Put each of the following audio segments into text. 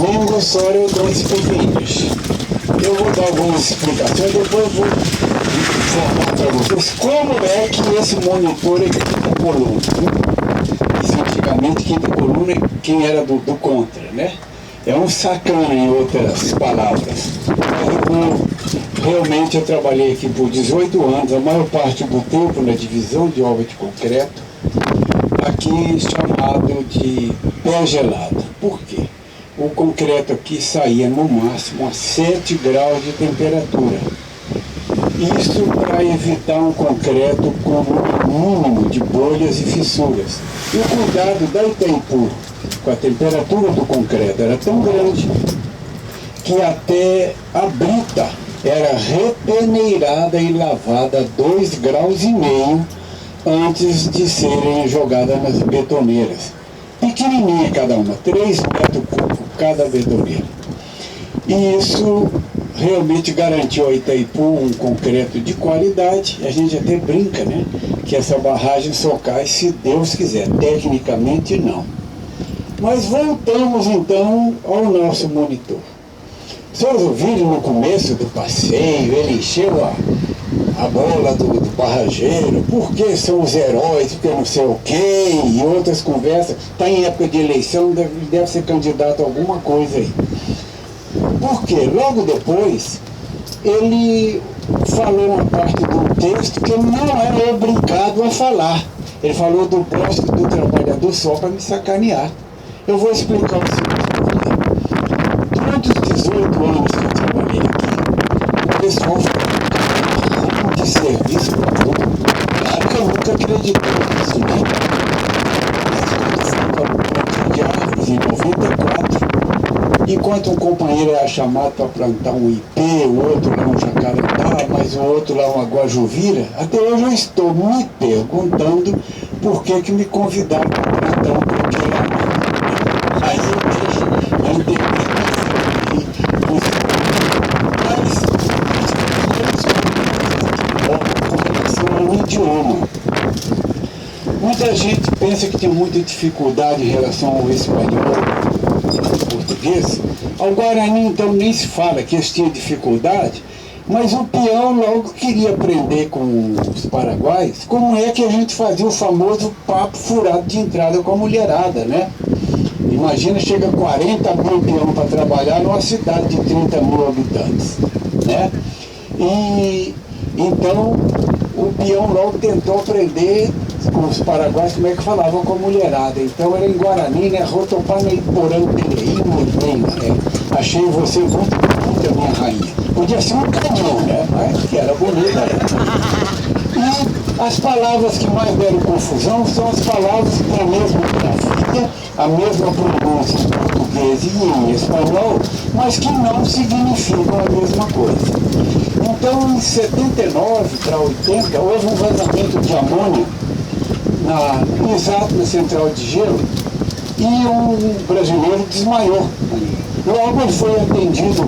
Domingo, Sora e Dois Pequenos. Eu vou dar algumas explicações, depois vou informar para vocês como é que esse monitor é quinta coluna. Isso antigamente quinta coluna é quem era do contra, né? É um sacana, em outras palavras. Realmente eu trabalhei aqui por 18 anos, a maior parte do tempo na divisão de obra de concreto, aqui chamado de pé gelado. Por quê? O concreto aqui saía no máximo a 7 graus de temperatura. Isso para evitar um concreto com um mínimo de bolhas e fissuras. E o cuidado da Itaipu com a temperatura do concreto era tão grande que até a brita era repeneirada e lavada a 2,5 graus antes de serem jogadas nas betoneiras. Pequenininha cada uma, 3 metros cúbicos cada betoneira. E isso realmente garantiu a Itaipu um concreto de qualidade. A gente até brinca, né? Que essa barragem só cai se Deus quiser. Tecnicamente não. Mas voltamos então ao nosso monitor. Vocês ouviram no começo do passeio, ele encheu a bola do barrageiro, porque são os heróis, porque não sei o quê, e outras conversas. Está em época de eleição, deve ser candidato a alguma coisa aí. Porque logo depois ele falou uma parte do texto que ele não era obrigado a falar. Ele falou do Bosque do Trabalhador só para me sacanear. Eu vou explicar o seguinte. Durante os 18 anos que eu trabalhei aqui, o pessoal falou de serviço para todo. Claro que eu nunca acreditei nisso, né? Mas de árvores em 94, enquanto um companheiro era chamado para plantar um ipê, o outro lá um jacarandá, mas o outro lá uma guajuvira, até hoje eu estou me perguntando por que me convidaram para plantar um coqueiro. Aí eu entendi com relação ao idioma. Muita gente pensa que tem muita dificuldade em relação ao espanhol, ao português. Ao Guarani, então, nem se fala que eles tinham dificuldade, mas o peão logo queria aprender com os paraguaios como é que a gente fazia o famoso papo furado de entrada com a mulherada, né? Imagina, chega 40 mil peão para trabalhar numa cidade de 30 mil habitantes, né? E então o peão logo tentou aprender com os paraguaios como é que falavam com a mulherada. Então era em Guarani, né? Rotopaneiporã, achei você muito bonita, minha rainha. Podia ser um canhão, né? Mas que era bonita, né? E as palavras que mais deram confusão são as palavras que têm a mesma grafia, a mesma pronúncia em português e em espanhol, mas que não significam a mesma coisa. Então, em 79 para 80, houve um vazamento de amônia exato na central de gelo, e um brasileiro desmaiou. Logo ele foi atendido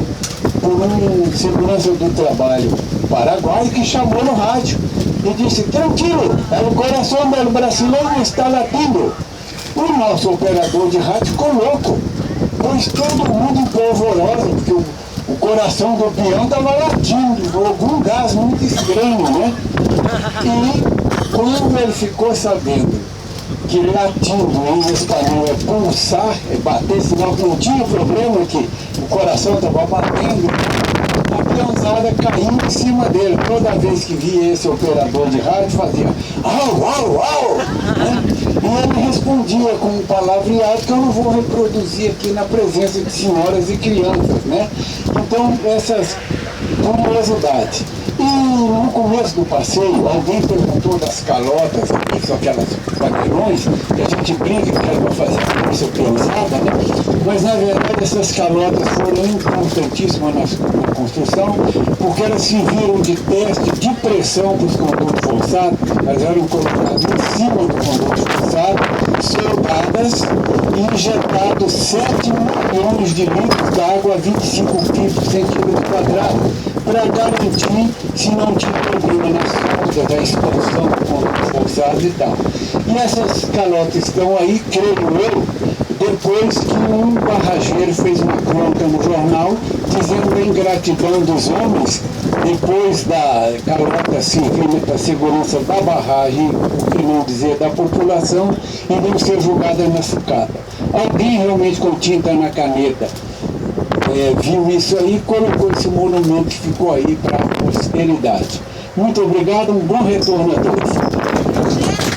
por um segurança do trabalho paraguaio que chamou no rádio e disse: tranquilo, o coração do brasileiro está latindo. O nosso operador de rádio ficou louco, pois todo mundo em polvorosa, porque o coração do peão estava latindo, algum gás muito estranho, né? E quando ele ficou sabendo que latindo em espanhol é pulsar, é bater, senão não tinha problema, que o coração estava batendo, a peãozada caiu em cima dele. Toda vez que via esse operador de rádio, fazia au, au, au, né? E ele respondia com um palavreado que eu não vou reproduzir aqui na presença de senhoras e crianças, né? Então, essas curiosidades. E no começo do passeio, alguém perguntou das calotas, que são aquelas patrões, que a gente brinca que era para fazer a força peãozada, né? Mas na verdade essas calotas foram importantíssimas na construção, porque elas serviram de teste de pressão para os condutos forçados. Elas eram colocadas em cima do conduto forçado, soldadas e injetados 7 milhões de litros de água a 25 quilos por centímetro quadrado, para garantir se não tinha problema na solda da expansão do conduto forçado e tal. E essas calotas estão aí, creio eu, depois que um barrageiro fez uma exatidão dos homens, depois da calota civil da segurança da barragem, o que não dizer da população, e não ser julgada na sucata. Alguém realmente com tinta na caneta viu isso aí e colocou esse monumento que ficou aí para a posteridade. Muito obrigado, um bom retorno a todos.